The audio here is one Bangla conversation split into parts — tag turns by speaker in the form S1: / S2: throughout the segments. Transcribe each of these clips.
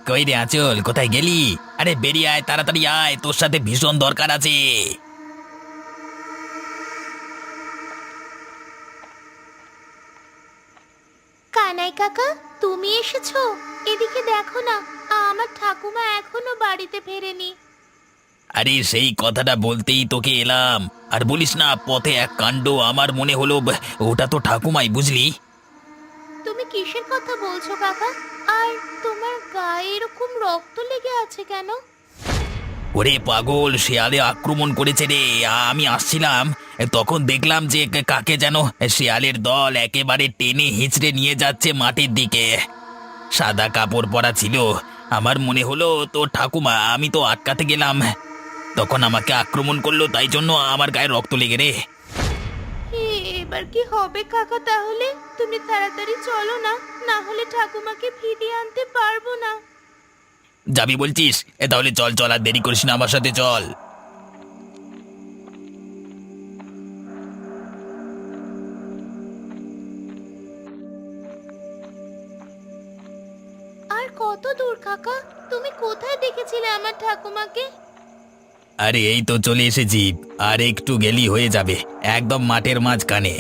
S1: কই রে আঁচল, কোথায় গেলি? আরে বেরিয়ে আয়, তাড়াতাড়ি আয়, তোর সাথে ভীষণ দরকার আছে।
S2: কানাই কাকা, তুমি এসেছো? এদিকে দেখো না, আমার ঠাকুমা এখনো বাড়িতে ফেরেনি।
S1: আরে সেই কথাটা বলতেই তোকে এলাম। আর বলিস না, পথে এক কাণ্ড, আমার মনে হলো ওটা তো ঠাকুমাই, বুঝলি?
S2: তুমি কিসের কথা বলছো কাকা? আর তোমার গায়ে এরকম রক্ত লেগে আছে কেন?
S1: ওরে পাগল, শেয়ালে আক্রমণ করেছে রে। আমি আসছিলাম, তখন দেখলাম যে কাকে যেন শেয়ালের দল একেবারে টেনে হিঁচড়ে নিয়ে যাচ্ছে মাটির দিকে। সাদা কাপড় পরা ছিল। আমার মনে হলো তো ঠাকুমা, আমি তো আটকাতে গেলাম, তখন আমাকে আক্রমণ করলো, তাই জন্য আমার গায়ে রক্ত লেগে রে।
S2: এবার কি হবে কাকা? তাহলে তুমি তাড়াতাড়ি চলো না, না হলে ঠাকুমাকে ফিরিয়ে আনতে পারবো না।
S1: যাবি বলছিস? তাহলে চল চল, আর দেরি করিস না, আমার সাথে চল।
S2: আর কত দূর কাকা? তুমি কোথায় দেখেছিলে আমার ঠাকুমাকে?
S1: আরে এই তো চলে এসেছি, আর একটু গেলি হয়ে যাবে, একদম মাঠের মাঝখানে।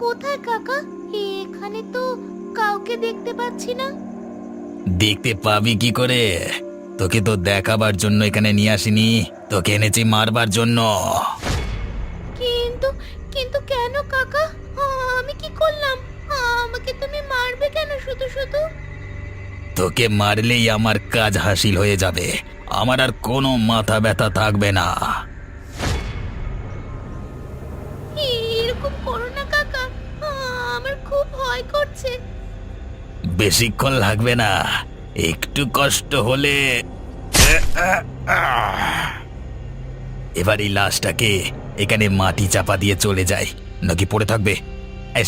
S2: কোথায় কাকা? এখানে তো কাউকে দেখতে পাচ্ছি না।
S1: দেখতে পাবি কি করে? তোকে তো দেখাবার জন্য এখানে নিয়ে আসিনি, তোকে এনেছি মারবার জন্য।
S2: কিন্তু কিন্তু কেন কাকা? আমি কি করলাম? আমাকে তুমি মারবে কেন শুধু শুধু?
S1: তোকে মারলেই আমার কাজ হাসিল হয়ে যাবে, আমার আর কোনো মাথা ব্যথা থাকবে না।
S2: এরকম করো না কাকা, আমার খুব ভয় করছে।
S1: বেশিক্ষণ লাগবে না, একটু কষ্ট হলে। এবার এই লাশটাকে এখানে মাটি চাপা দিয়ে চলে যায়, নাকি পড়ে থাকবে?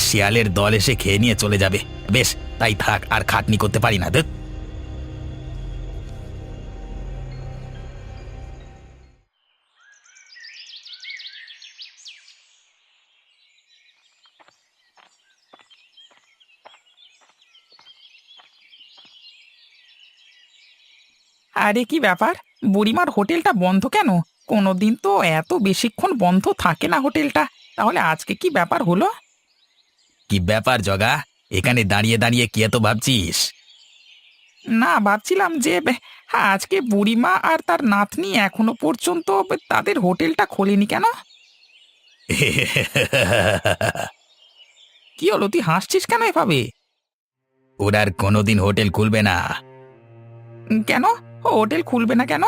S1: শিয়ালের দল এসে খেয়ে নিয়ে চলে যাবে। বেশ, তাই থাক, আর খাটনি করতে পারি না। দেখ,
S3: আরে কি ব্যাপার, বুড়িমার হোটেলটা বন্ধ কেন? কোনোদিন তো এত বেশিক্ষণ বন্ধ থাকে না হোটেলটা। তাহলে আজকে কি ব্যাপার হলো?
S1: কি ব্যাপার জগা? এখানে দাঁড়িয়ে দাঁড়িয়ে কি এত ভাবছিস?
S3: না, ভাবছিলাম যে আজকে বুড়িমা আর তার নাতনি এখনো পর্যন্ত তাদের হোটেলটা খোলেনি কেন? কি হলো, তুই হাসছিস কেন এভাবে?
S1: ওরা আর কোনোদিন হোটেল খুলবে না,
S3: কেন? হোটেল খুলবে না কেন?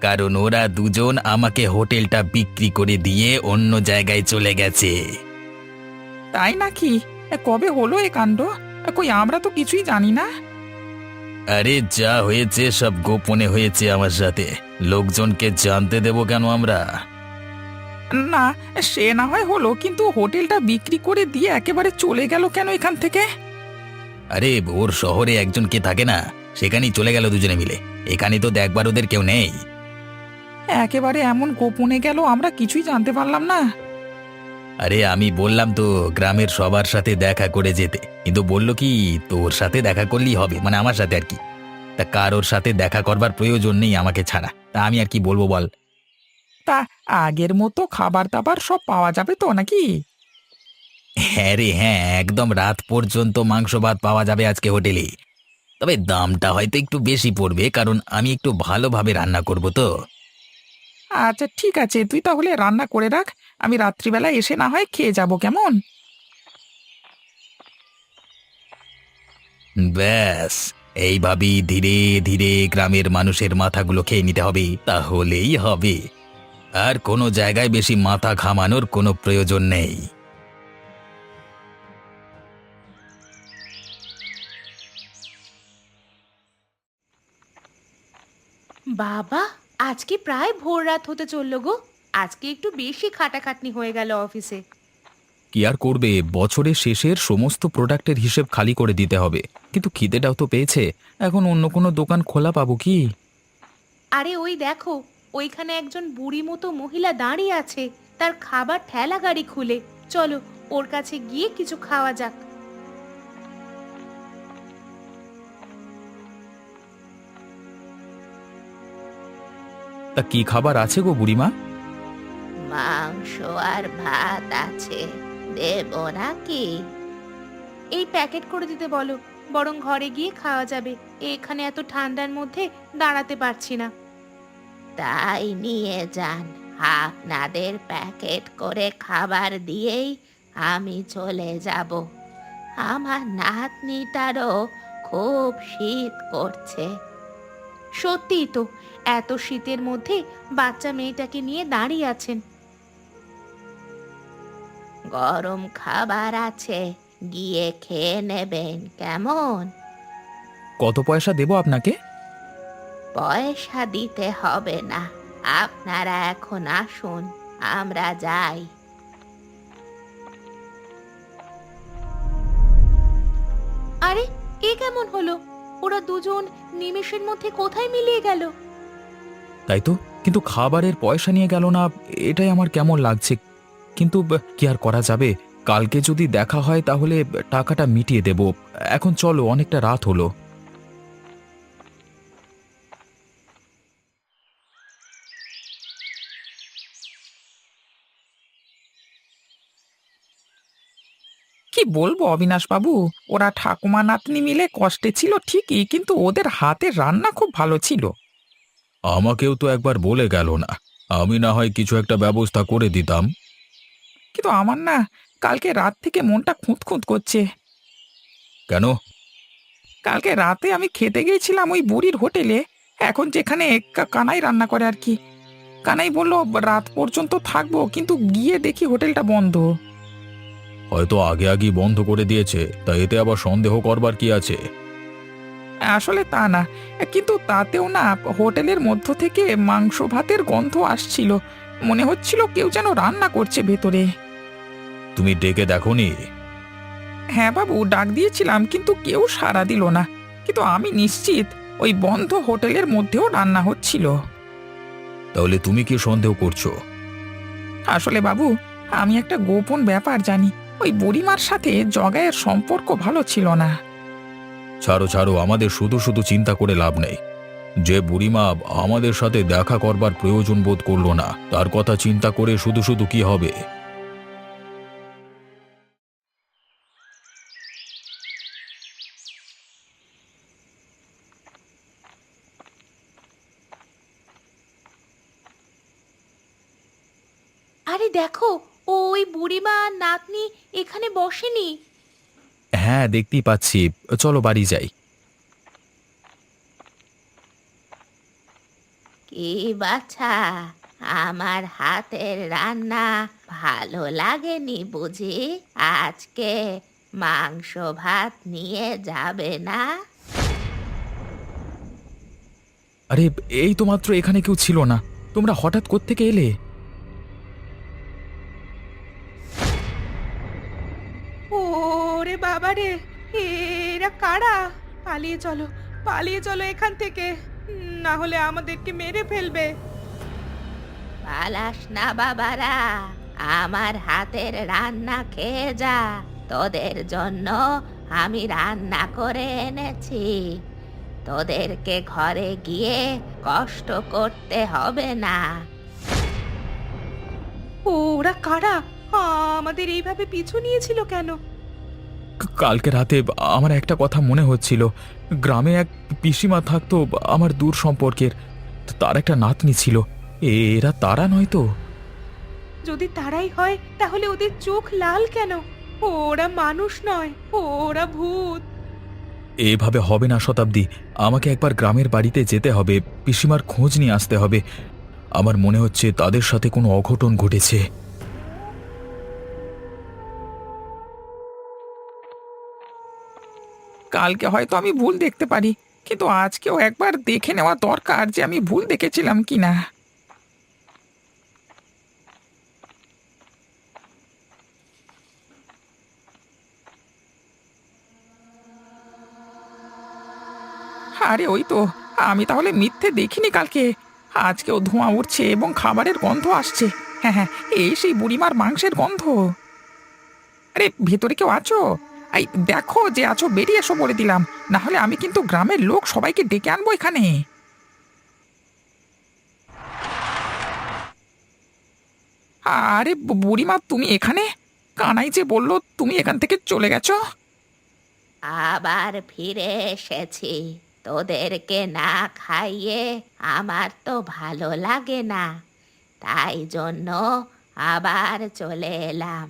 S1: কারণ ওরা দুজন আমাকে হোটেলটা বিক্রি করে দিয়ে অন্য জায়গায় চলে গেছে।
S3: তাই নাকি? কবে হলো এ কাণ্ড? কই, আমরা তো কিছুই জানি না।
S1: আরে যা হয়েছে সব গোপনে হয়েছে আমার সাথে, লোকজনকে জানতে দেব কেন আমরা?
S3: না, সে না হয় হলো, কিন্তু হোটেলটা বিক্রি করে দিয়ে একেবারে চলে গেল কেন এখান থেকে?
S1: আরে ওর শহরে একজন কে থাকে না, সেখানেই চলে গেল দুজনে মিলে। এখানে তো দেখবার ওদের কেউ নেই।
S3: একেবারে এমন গোপনে গেল, আমরা কিছুই জানতে পারলাম না।
S1: আরে আমি বললাম তো গ্রামের সবার সাথে দেখা করে যেতে, কিন্তু বললো কি তোর সাথে দেখা করলেই হবে, মানে আমার সাথে আর কি। তা কারোর সাথে দেখা করবার প্রয়োজন নেই আমাকে ছাড়া, তা আমি আর কি বলবো বল?
S3: তা আগের মতো খাবার দাবার সব পাওয়া যাবে তো নাকি?
S1: হ্যাঁ রে হ্যাঁ, একদম রাত পর্যন্ত মাংস ভাত পাওয়া যাবে আজকে হোটেলে। তবে দামটা হয়তো একটু বেশি পড়বে, কারণ আমি একটু ভালোভাবে রান্না করব তো।
S3: আচ্ছা ঠিক আছে, তুই তাহলে রান্না করে রাখ, আমি রাত্রিবেলা এসে না হয় খেয়ে যাব, কেমন?
S1: ব্যাস, এইভাবেই ধীরে ধীরে গ্রামের মানুষের মাথাগুলো খেয়ে নিতে হবে, তাহলেই হবে। আর কোনো জায়গায় বেশি মাথা ঘামানোর কোনো প্রয়োজন নেই।
S2: বাবা, আজকে প্রায় ভোর রাত হতে চললো গো। আজকে একটু বেশি খাটাখাটনি হয়ে গেল অফিসে।
S4: কি আর করবে, বছরের শেষের সমস্ত প্রোডাক্টের হিসেব খালি করে দিতে হবে। কিন্তু খিদেটাও তো পেয়েছে, এখন অন্য কোনো দোকান খোলা পাবো কি?
S2: আরে ওই দেখো, ওইখানে একজন বুড়ি মতো মহিলা দাঁড়িয়ে আছে। তার খাবার ঠেলা গাড়ি খুলে। চলো ওর কাছে গিয়ে কিছু খাওয়া যাক।
S4: তা কি খাবার আছে গো বুড়িমা?
S2: মাংস আর ভাত আছে, দেব নাকি? এই প্যাকেট করে দিতে বলো, বরং ঘরে গিয়ে খাওয়া যাবে। এখানে এত ঠান্ডার মধ্যে দাঁড়াতে পারছি না। তাই নিয়ে যান, আপনাদের প্যাকেট করে খাবার দিয়েই আমি চলে যাব। আমার নাতনিটারও খুব শীত করছে। সত্যিই তো, এত শীতের মধ্যে বাচ্চা মেয়েটাকে নিয়ে দাঁড়িয়ে আছেন। গরম খাবার আছে, গিয়ে খেয়ে নেবেন কেমন?
S4: কত পয়সা দেবো আপনাকে?
S2: পয়সা দিতে হবে না, আপনারা এখন আসুন, আমরা যাই। আরে এ কেমন হলো? ওরা দুজন নিমেষের মধ্যে কোথায় মিলিয়ে গেল?
S4: তাই তো, কিন্তু খাবারের পয়সা নিয়ে গেল না, এটাই আমার কেমন লাগছে। কিন্তু কি আর করা যাবে, কালকে যদি দেখা হয় তাহলে টাকাটা মিটিয়ে দেব। এখন চলো, অনেকটা রাত হলো।
S3: কি বলবো অবিনাশ বাবু, ওরা ঠাকুমা নাতনি মিলে কষ্টে ছিল ঠিকই, কিন্তু ওদের হাতের রান্না খুব ভালো ছিল।
S4: আমাকেও তো একবার বলে গেল না, আমি না হয় কিছু একটা ব্যবস্থা করে দিতাম।
S3: কিন্তু আমার না কালকে রাত থেকে মনটা খুঁতখুঁত করছে।
S4: কেন?
S3: কালকে রাতে আমি খেতে গিয়েছিলাম ওই বুড়ির হোটেলে, এখন যেখানে কানাই রান্না করে আর কি। কানাই বলল রাত পর্যন্ত থাকবো, কিন্তু গিয়ে দেখি হোটেলটা বন্ধ।
S4: হয়তো আগে আগেই বন্ধ করে দিয়েছে, তা এতে আবার সন্দেহ করবার কি আছে?
S3: আসলে তা না, কিন্তু তাতেও না হোটেলের মধ্য থেকে মাংস ভাতের গন্ধ আসছিল। মনে হচ্ছিল কেউ যেন রান্না করছে ভেতরে।
S4: তুমি ডেকে দেখোনি?
S3: হ্যাঁ বাবু, ডাক দিয়েছিলাম কিন্তু কেউ সাড়া দিল না। কিন্তু আমি নিশ্চিত ওই বন্ধ হোটেলের মধ্যেও রান্না হচ্ছিল।
S4: তাহলে তুমি কি সন্দেহ করছো?
S3: আসলে বাবু, আমি একটা গোপন ব্যাপার জানি। ওই বুড়িমার সাথে জগায়ের সম্পর্ক ভালো ছিল না।
S4: ছাড়ো ছাড়ো, আমাদের শুধু শুধু চিন্তা করে লাভ নেই। যে বুড়িমা আমাদের সাথে দেখা করবার প্রয়োজন বোধ করলো না, তার কথা চিন্তা করে শুধু শুধু কি হবে?
S2: আরে দেখো, ওই বুড়িমা আর নাতনি এখানে বসেনি।
S4: হ্যাঁ, দেখতেই পাচ্ছি। চলো বাড়ি যাই।
S2: কি বাছা, আমার হাতের রান্না ভালো লাগেনি বুঝি? আজকে মাংস ভাত নিয়ে যাবে না?
S4: আরে, এই তো মাত্র এখানে কেউ ছিল না, তোমরা হঠাৎ কোত্থেকে এলে?
S2: ওরে বাবা রে, এরা কারা? পালিয়ে চলো, পালিয়ে চলো এখান থেকে, না হলে আমাদেরকে মেরে ফেলবে। পালাস না বাবারা, আমার হাতের রান্না খেয়ে যা। তোদের জন্য আমি রান্না করে এনেছি, তোদেরকে ঘরে গিয়ে কষ্ট করতে হবে না। ওরা কারা? আমাদের এইভাবে পিছু নিয়েছিল কেন?
S4: কালকে রাতে আমার একটা কথা মনে হচ্ছিল। গ্রামে এক পিসিমা থাকতো, আমার দূর সম্পর্কের। তার একটা নাতনি ছিল। এরা তারা নয় তো?
S2: যদি তারাই হয় তাহলে ওদের চোখ লাল কেন? ওরা মানুষ নয়, ওরা ভূত।
S4: এভাবে হবে না শতাব্দী, আমাকে একবার গ্রামের বাড়িতে যেতে হবে, পিসিমার খোঁজ নিয়ে আসতে হবে। আমার মনে হচ্ছে তাদের সাথে কোনো অঘটন ঘটেছে।
S3: কালকে হয়তো আমি ভুল দেখতে পারি, কিন্তু আজকেও একবার দেখে নেওয়া দরকার যে আমি ভুল দেখেছিলাম কিনা। আরে ওই তো, আমি তাহলে মিথ্যে দেখিনি কালকে। আজকেও ধোঁয়া উঠছে এবং খাবারের গন্ধ আসছে। হ্যাঁ হ্যাঁ, এই সেই বুড়িমার মাংসের গন্ধ। আরে ভেতরে কেউ আছো? এই দেখো যে আছো, বেরিয়ে এসো বলে দিলাম, না হলে আমি কিন্তু গ্রামের লোক সবাইকে ডেকে আনবো এখানে। আরে বুড়িমা, তুমি এখানে? কানাই যে বললো তুমি এখান থেকে চলে গেছো।
S2: আবার ফিরে এসেছি। তোদেরকে না খাইয়ে আমার তো ভালো লাগে না, তাই জন্য আবার চলে এলাম।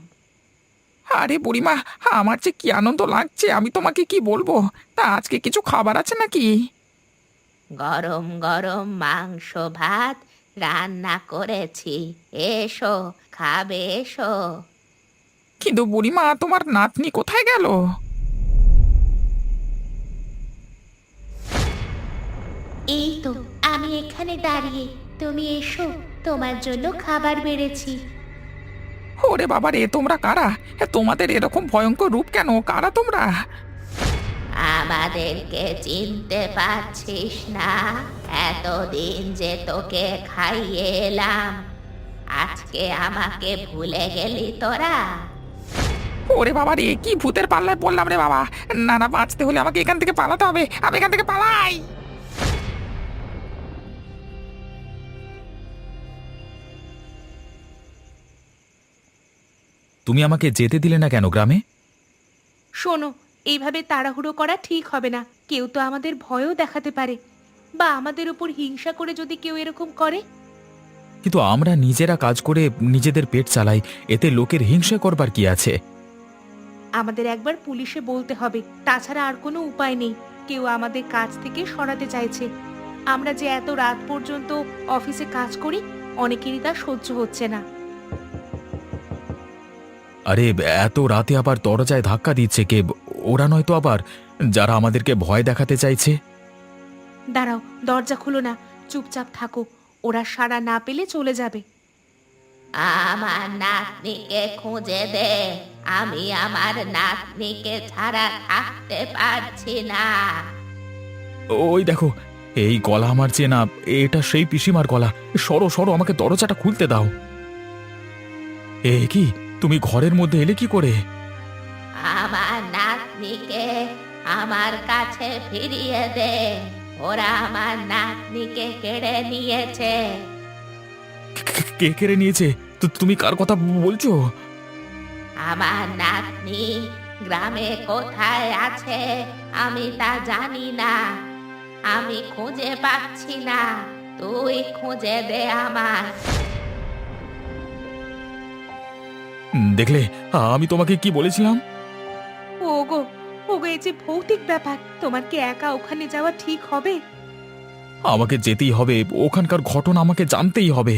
S3: আরে বুড়িমা, আমার যে কি আনন্দ লাগছে আমি তোমাকে কি বলবো। তা আজকে কিছু খাবার আছে নাকি?
S2: গরম গরম মাংস ভাত রান্না করেছি, এসো খাবে এসো।
S3: কিন্তু বুড়িমা, তোমার নাতনি কোথায় গেল?
S2: এই তো আমি এখানে দাঁড়িয়ে, তুমি এসো, তোমার জন্য খাবার বেড়েছি।
S3: ওরে বাবা রে, তোমরা কারা? তোমাদের এরকম ভয়ঙ্কর রূপ কেন? কারা তোমরা?
S2: আমাদেরকে চিনতে পারছিস না? এতদিন যে তোকে খাইয়ে এলাম, আজকে আমাকে ভুলে গেলি তোরা?
S3: ওরে বাবা রে, কি ভূতের পাল্লায় পড়লাম রে বাবা। না না, বাঁচতে হলে আমাকে এখান থেকে পালাতে হবে, আমি এখান থেকে পালাই।
S4: তুমি আমাকে যেতে দিলে না কেন গ্রামে?
S2: শোনো, এইভাবে তাড়াহুড়ো করা ঠিক হবে না। কেউ তো আমাদের ভয়ও দেখাতে পারে, বা আমাদের উপর হিংসা করে যদি কেউ এরকম করে।
S4: কিন্তু আমরা নিজেরা কাজ করে নিজেদের পেট চালাই, এতে লোকের হিংসা করবার কি আছে?
S2: আমাদের একবার পুলিশে বলতে হবে, তাছাড়া আর কোনো উপায় নেই। কেউ আমাদের কাজ থেকে সরাতে চাইছে। আমরা যে এত রাত পর্যন্ত অফিসে কাজ করি, অনেকেরই তা সহ্য হচ্ছে না।
S4: আরে এত রাতে আবার দরজায় ধাক্কা দিচ্ছে কে? ওরা নয়তো আবার যারা আমাদেরকে ভয় দেখাতে চাইছে?
S2: দাঁড়াও, দরজা খুলো না, চুপচাপ থাকো, ওরা সাড়া না পেলে চলে যাবে। আমার নাতনিকে খুঁজে দে, আমি আমার নাতনিকে ছাড়া থাকতে পারছি না।
S4: ওই দেখো, এই গলা আমার চেনা, এটা সেই পিসিমার গলা। সরো সরো, আমাকে দরজাটা খুলতে দাও। এ কি, তুমি ঘরের মধ্যে এলে কি করে?
S2: আমার নাতনিকে আমার কাছে ফিরিয়ে দে, ওরা আমার নাতনিকে কেড়ে নিয়েছে।
S4: কে কেড়ে নিয়েছে? তুমি কার কথা বলছো?
S2: আমার নাতনি গ্রামে কোথায় আছে আমি তা জানি না, আমি খুঁজে পাচ্ছি না, তুই খুঁজে দে আমার।
S4: দেখলে, আমি তোমাকে কি বলেছিলাম?
S2: ওগো, ওগো, এই যে ভৌতিক ব্যাপার, তোমার কি একা ওখানে যাওয়া ঠিক হবে?
S4: আমাকে যেতেই হবে, ওখানকার ঘটনা আমাকে জানতেই হবে।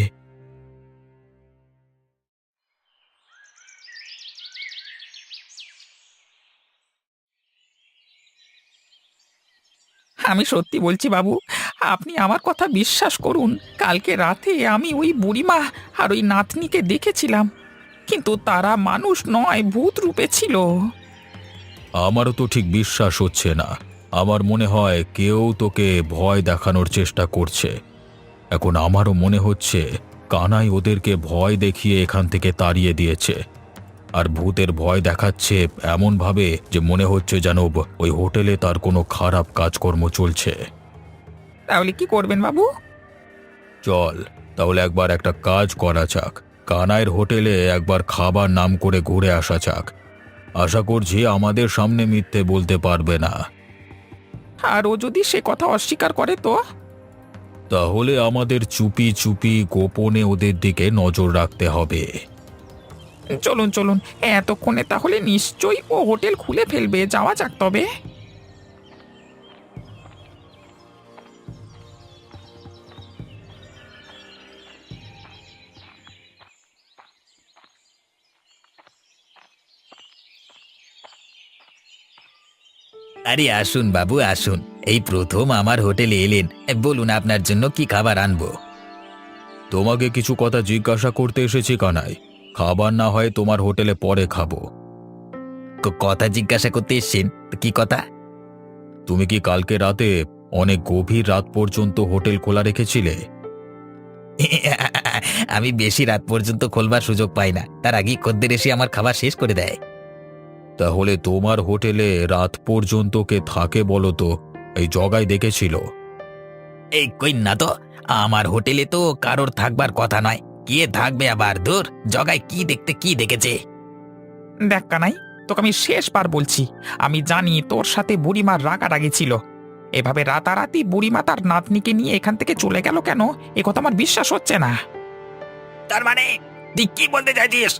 S3: আমি সত্যি বলছি বাবু, আপনি আমার কথা বিশ্বাস করুন। কালকে রাতে আমি ওই বুড়িমা আর ওই নাতনিকে দেখেছিলাম, কিন্তু তারা মানুষ নয়, ভূত রূপে ছিল।
S4: আমারও তো ঠিক বিশ্বাস হচ্ছে না। আমার মনে হয় কেউ তোকে ভয় দেখানোর চেষ্টা করছে। এখন আমারও মনে হচ্ছে কানাই ওদেরকে ভয় দেখিয়ে এখান থেকে তাড়িয়ে দিয়েছে, আর ভূতের ভয় দেখাচ্ছে এমনভাবে যে মনে হচ্ছে যেন ওই হোটেলে তার কোনো খারাপ কাজকর্ম চলছে।
S3: তাহলে কি করবেন বাবু?
S4: চল তাহলে একবার একটা কাজ করা যাক, কানাইয়ের হোটেলে একবার খাবার নাম করে ঘুরে আসা যাক। আশা করছি আমাদের সামনে মিথ্যে বলতে পারবে না।
S3: আর ও যদি সে কথা অস্বীকার করে তো?
S4: তাহলে আমাদের চুপি চুপি গোপনে ওদের দিকে নজর রাখতে হবে।
S3: চলুন চলুন, এতক্ষণে তাহলে নিশ্চয়ই ও হোটেল খুলে ফেলবে। যাওয়া যাক তবে।
S1: আরে আসুন বাবু, আসুন। এই প্রথম আমার হোটেলে এলেন, বলুন আপনার জন্য কি খাবার আনবো।
S4: তোমাকে কিছু কথা জিজ্ঞাসা করতে এসেছি কানাই। খাবার না হয় তোমার হোটেলে পরে খাবো।
S1: কথা জিজ্ঞাসা করতে এসছেন? তো কি কথা?
S4: তুমি কি কালকে রাতে অনেক গভীর রাত পর্যন্ত হোটেল খোলা রেখেছিলে?
S1: আমি বেশি রাত পর্যন্ত খোলবার সুযোগ পাই না, তার আগেই খদ্দের এসে আমার খাবার শেষ করে দেয়।
S4: তাহলে তোমার হোটেলে রাত পর্যন্ত কে থাকে বলো তো? এই জগাই দেখেছিল?
S1: এই কই না তো, আমার হোটেলে তো কারোর থাকবার কথা নয়। কে থাকবে আবার? দূর, জগায় কি দেখতে কি দেখেছে?
S3: দেখ কানাই, তোকে আমি শেষবার বলছি, আমি জানি তোর সাথে বুড়িমার রাগারাগি ছিল। এভাবে রাতারাতি বুড়িমা তার নাতনিকে নিয়ে এখান থেকে চলে গেল কেন, এ কথা আমার বিশ্বাস হচ্ছে না।
S1: তার মানে তুই কি বলতে চাইছিস?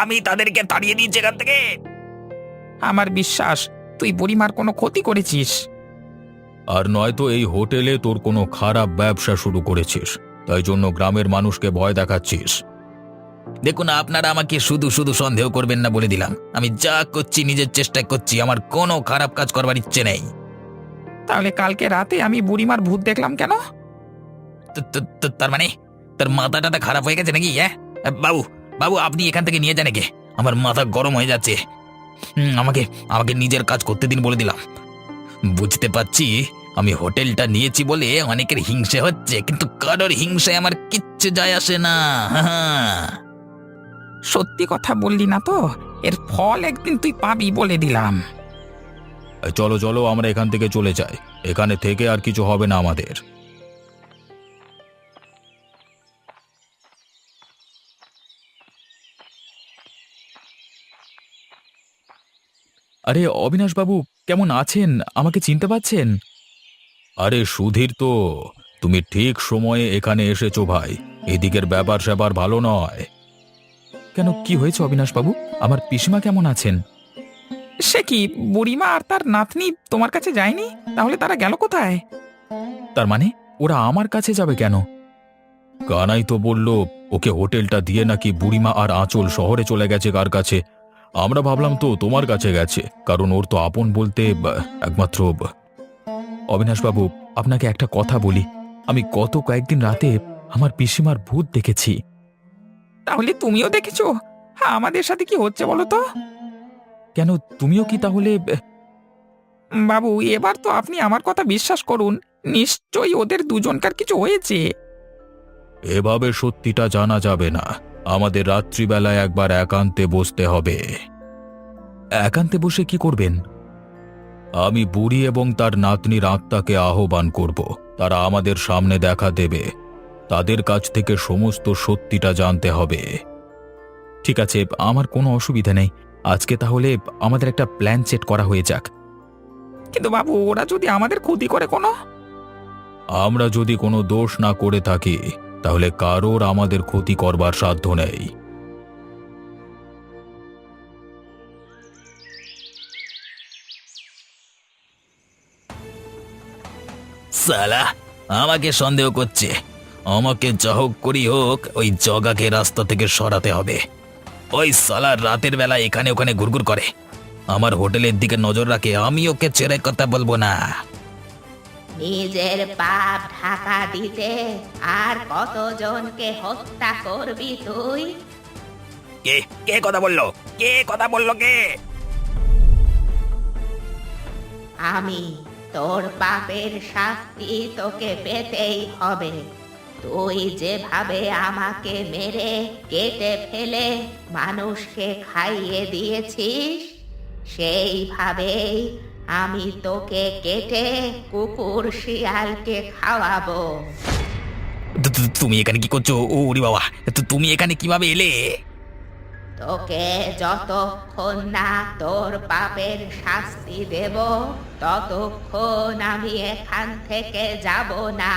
S1: আমি তাদেরকে তাড়িয়ে দিয়েছি এখান থেকে?
S3: আমার বিশ্বাস তুই বুড়িমার কোনো ক্ষতি করেছিস।
S4: আর নয়তো এই হোটেলে তোর কোনো খারাপ ব্যবসা শুরু করেছিস, তাই জন্য গ্রামের মানুষকে ভয় দেখাচ্ছিস।
S1: দেখুন, আপনারা আমাকে শুধু শুধু সন্দেহ করবেন না বলে দিলাম। আমি যা করছি নিজের চেষ্টায় করছি, আমার কোনো খারাপ কাজ করবার ইচ্ছে নেই।
S3: তাহলে কালকে রাতে আমি বুড়িমার ভূত দেখলাম কেন?
S1: তার মানে তার মাথা টাথা খারাপ হয়ে গেছে নাকি? হ্যাঁ বাবু, বাবু আপনি এখান থেকে নিয়ে যান একে, আমার মাথা গরম হয়ে যাচ্ছে। আমাকে আমাকে নিজের কাজ করতে দিন বলে দিলাম। বুঝতে পারছি আমি হোটেলটা নিয়েছি বলে অনেকের হিংসে হচ্ছে, কিন্তু কারোর হিংসায় আমার কিচ্ছু যায় আসে না। হ্যাঁ,
S3: সত্যি কথা বললি না তো, এর ফল একদিন তুই পাবি বলে দিলাম।
S4: চলো চলো, আমরা এখান থেকে চলে যাই, এখানে থেকে আর কিছু হবে না আমাদের। আরে অবিনাশবাবু, কেমন আছেন? আমাকে চিনতে পাচ্ছেন? আরে সুধীর তো, তুমি ঠিক সময়ে এখানে এসেছো ভাই। এদিকের ব্যাপার স্যাপার ভালো নয়। কেন, কি হয়েছে অবিনাশবাবু? আমার পিসিমা কেমন আছেন?
S3: সে কি, বুড়িমা আর তার নাতনি তোমার কাছে যায়নি? তাহলে তারা গেল কোথায়?
S4: তার মানে ওরা আমার কাছে যাবে কেন? কানাই তো বলল ওকে হোটেলটা দিয়ে নাকি বুড়িমা আর আঁচল শহরে চলে গেছে কার কাছে। আমরা ভাবলাম তো তোমার কাছে গেছে, কারণ ওর তো আপন বলতে একমাত্র। অবিনাশবাবু, আপনাকে একটা কথা বলি, আমি গত কয়েকদিন রাতে আমার পিসিমার ভূত দেখেছি।
S3: তাহলে তুমিও দেখেছো? হ্যাঁ, আমাদের সাথে কি হচ্ছে বলো তো?
S4: কেন, তুমিও কি তাহলে?
S3: বাবু, এবার তো আপনি আমার কথা বিশ্বাস করুন, নিশ্চয়ই ওদের দুজনকার কিছু হয়েছে।
S4: এভাবে সত্যিটা জানা যাবে না, আমাদের রাত্রিবেলায় একবার একান্তে বসতে হবে। একান্তে বসে কি করবেন? আমি বুড়ি এবং তার নাতনির আত্মাকে আহ্বান করব, তারা আমাদের সামনে দেখা দেবে, তাদের কাছ থেকে সমস্ত সত্যিটা জানতে হবে। ঠিক আছে, আমার কোনো অসুবিধা নেই। আজকে তাহলে আমাদের একটা প্ল্যান সেট করা হয়ে যাক।
S3: কিন্তু বাবু, ওরা যদি আমাদের ক্ষতি করে কোনো?
S4: আমরা যদি কোনো দোষ না করে থাকি, তাহলে কারোর আমাদের ক্ষতি করবার সাধ্য নেই।
S1: সালা আমাকে সন্দেহ করছে। আমাকে যা হোক করি হোক ওই জগাকে রাস্তা থেকে সরাতে হবে। ওই সালা রাতের বেলা এখানে ওখানে ঘুরঘুর করে, আমার হোটেলের দিকে নজর রাখে। আমি ওকে ছেড়ে কথা বলবো না।
S2: নিজের পাপ ঢাকা দিতে আর কতজনকে হত্যা করবি তুই?
S1: কে কে কথা বললো? কে কথা বললো? কে?
S2: আমি। তোর পাপের শাস্তি তোকে পেতেই হবে। তুই যেভাবে আমাকে মেরে কেটে ফেলে মানুষকে খাইয়ে দিয়েছিস, সেইভাবেই আমি তোকে কেটে কুকুর শিয়ালকে খাওয়াবো।
S1: তুমি এখানে কি করছো? ওরে বাবা, তুমি এখানে কিভাবে এলে?
S2: তোকে যতক্ষণ না তোর পাপের শাস্তি দেব, ততক্ষণ আমি এখান থেকে যাব না।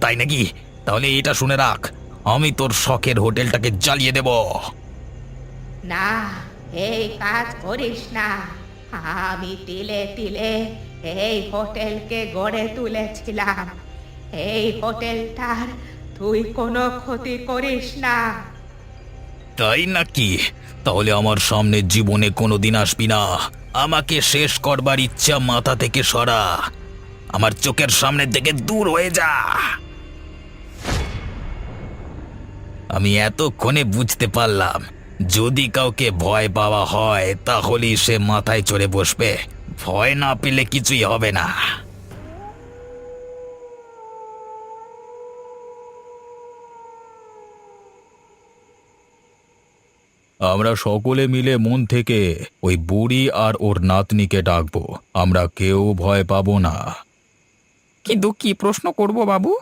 S1: তাই নাকি? তাহলে এটা শুনে রাখ, আমি তোর শখের হোটেলটাকে জ্বালিয়ে দেব।
S2: না, এই কাজ করিস না। আমি তিলে তিলে এই হোটেলকে গড়ে তুলেছিলাম। এই হোটেলটার তুই কোনো ক্ষতি করিস না।
S1: তাই নাকি? তাহলে আমার সামনে জীবনে কোনোদিন আসবি না। আমাকে শেষ করবার ইচ্ছা মাথা থেকে সরা, আমার চোখের সামনে থেকে দূর হয়ে যা। আমি এতক্ষণে বুঝতে পারলাম, যদি কাউকে ভয় পাওয়া হয় তাহলেই সে মাথায় চড়ে বসবে, ভয় না পেলে কিছুই হবে না।
S4: আমরা সকলে মিলে মন থেকে ওই বুড়ি আর ওর নাতনিকে ডাকবো। আমরা কেউ ভয় পাবো না।
S3: কিন্তু কি প্রশ্ন করব বাবু?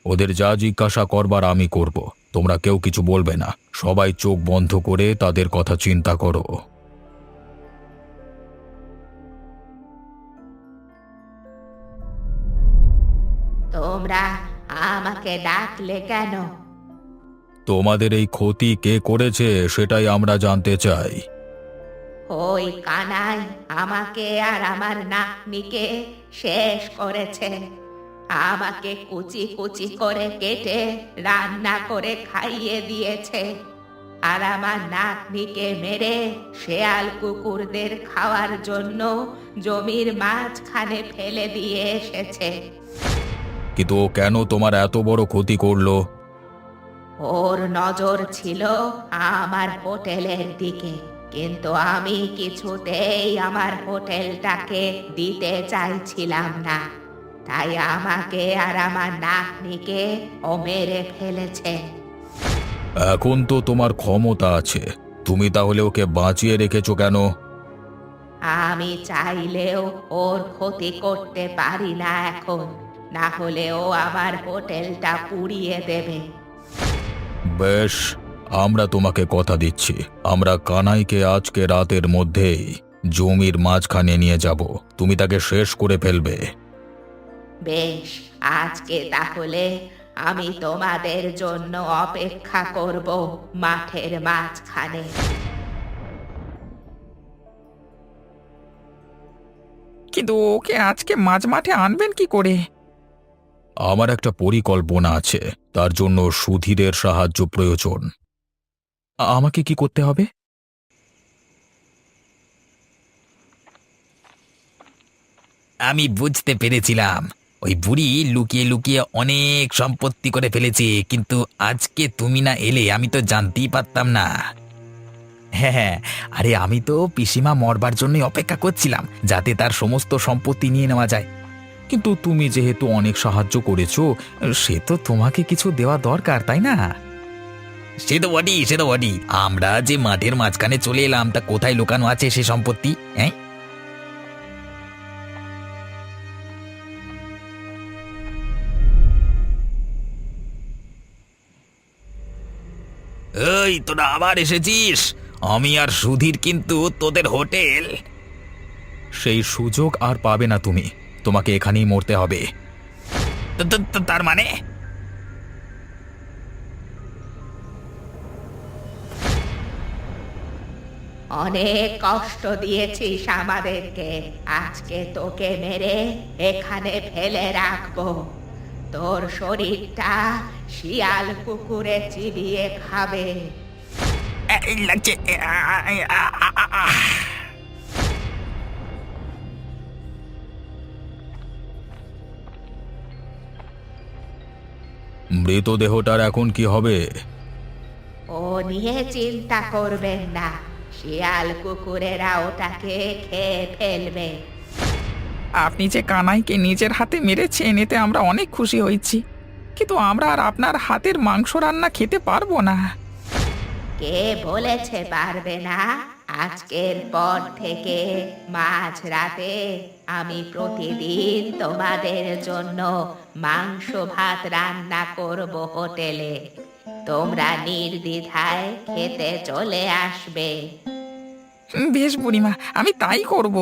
S4: ওদের যা জিজ্ঞাসা করবার আমি করব। তোমরা কেউ কিছু বলবে না। সবাই চোখ বন্ধ করে তাদের কথা চিন্তা করো।
S2: তোমরা আমাকে ডাকলে কেন?
S4: তোমাদের এই ক্ষতি কে করেছে সেটাই আমরা জানতে চাই।
S2: ওই কানাই আমাকে আর আমার নাতনিকে শেষ করেছে। আমাকে কুচি কুচি করে কেটে রান্না করে খাইয়ে দিয়েছে, আর আমার নাতনিকে মেরে শেয়াল কুকুরদের খাওয়ার জন্য জমির মাঝখানে ফেলে দিয়ে এসেছে।
S4: কিন্তু ও কেন তোমার এত বড় ক্ষতি করলো?
S2: ওর নজর ছিল আমার হোটেলের দিকে, কিন্তু আমি কিছুতেই আমার হোটেলটাকে দিতে চাইছিলাম না, তাই আমাকে আর আমার নাতনিকে ও মেরে ফেলেছে।
S4: এখন তো তোমার ক্ষমতা আছে, তুমি তাহলে ওকে বাঁচিয়ে রেখেছো কেন?
S2: আমি চাইলেও ওর ক্ষতি করতে পারি না এখন, না হলে ও আমার হোটেলটা পুড়িয়ে দেবে।
S4: বেশ, আমরা তোমাকে কথা দিচ্ছি, আমরা কানাইকে আজকে রাতের মধ্যেই জমির মাঝখানে নিয়ে যাব। তুমি তাকে শেষ করে ফেলবে।
S2: বেশ, আজকে তাহলে আমি তোমাদের জন্য অপেক্ষা করব মাঠের মাঝখানে।
S3: কিন্তু ওকে আজকে মাঝ মাঠে আনবেন কি করে?
S4: আমার একটা পরিকল্পনা আছে, তার জন্য সুধীরের সাহায্য প্রয়োজন। আমাকে কি করতে হবে?
S1: আমি বুঝতে পেরেছিলাম ওই বুড়ি লুকিয়ে লুকিয়ে অনেক সম্পত্তি করে ফেলেছে, কিন্তু আজকে তুমি না এলে আমি তো জানতেই পারতাম না। হ্যাঁ হ্যাঁ, আরে আমি তো পিসিমা মরবার জন্যই অপেক্ষা করছিলাম, যাতে তার সমস্ত সম্পত্তি নিয়ে নেওয়া যায়।
S4: কিন্তু তুমি যেহেতু অনেক সাহায্য করেছো, সে তো তোমাকে কিছু দেওয়া দরকার, তাই না?
S1: সে তো বটেই, সে তো বটেই। আমরা যে মাঠের মাঝখানে চলে এলাম, তা কোথায় লুকানো আছে সে সম্পত্তি? হ্যাঁ, এই তোরা আবার এসেছিস? আমি আর সুধীর কিন্তু তোদের হোটেল।
S4: সেই সুযোগ আর পাবে না তুমি, তোমাকে এখানেই মরতে হবে।
S1: তার মানে?
S2: অনেক কষ্ট দিয়েছিস আমাদেরকে, আজকে তোকে মেরে এখানে ফেলে রাখবো। তোর শরীরটা শিয়াল কুকুরে চিবিয়ে খাবে।
S1: এই লাগছে।
S4: মৃতদেহটার এখন কি হবে?
S2: ও নিয়ে চিন্তা করবেন না, শিয়াল কুকুরেরা ওটাকে খেয়ে ফেলবে।
S3: আপনি যে কানাইকে নিজের হাতে মেরেছেন, এতে আমরা অনেক খুশি হয়েছি, কিন্তু আমরা আর আপনার হাতের মাংস রান্না খেতে পারবো না।
S2: কে বলেছে পারবে না? আজকের পর থেকে মাঝরাতে আমি প্রতিদিন তোমাদের জন্য মাংস ভাত রান্না করব হোটেলে। তোমরা নির্দ্বিধায় খেতে চলে আসবে।
S3: বেশ বুড়িমা, আমি তাই করব।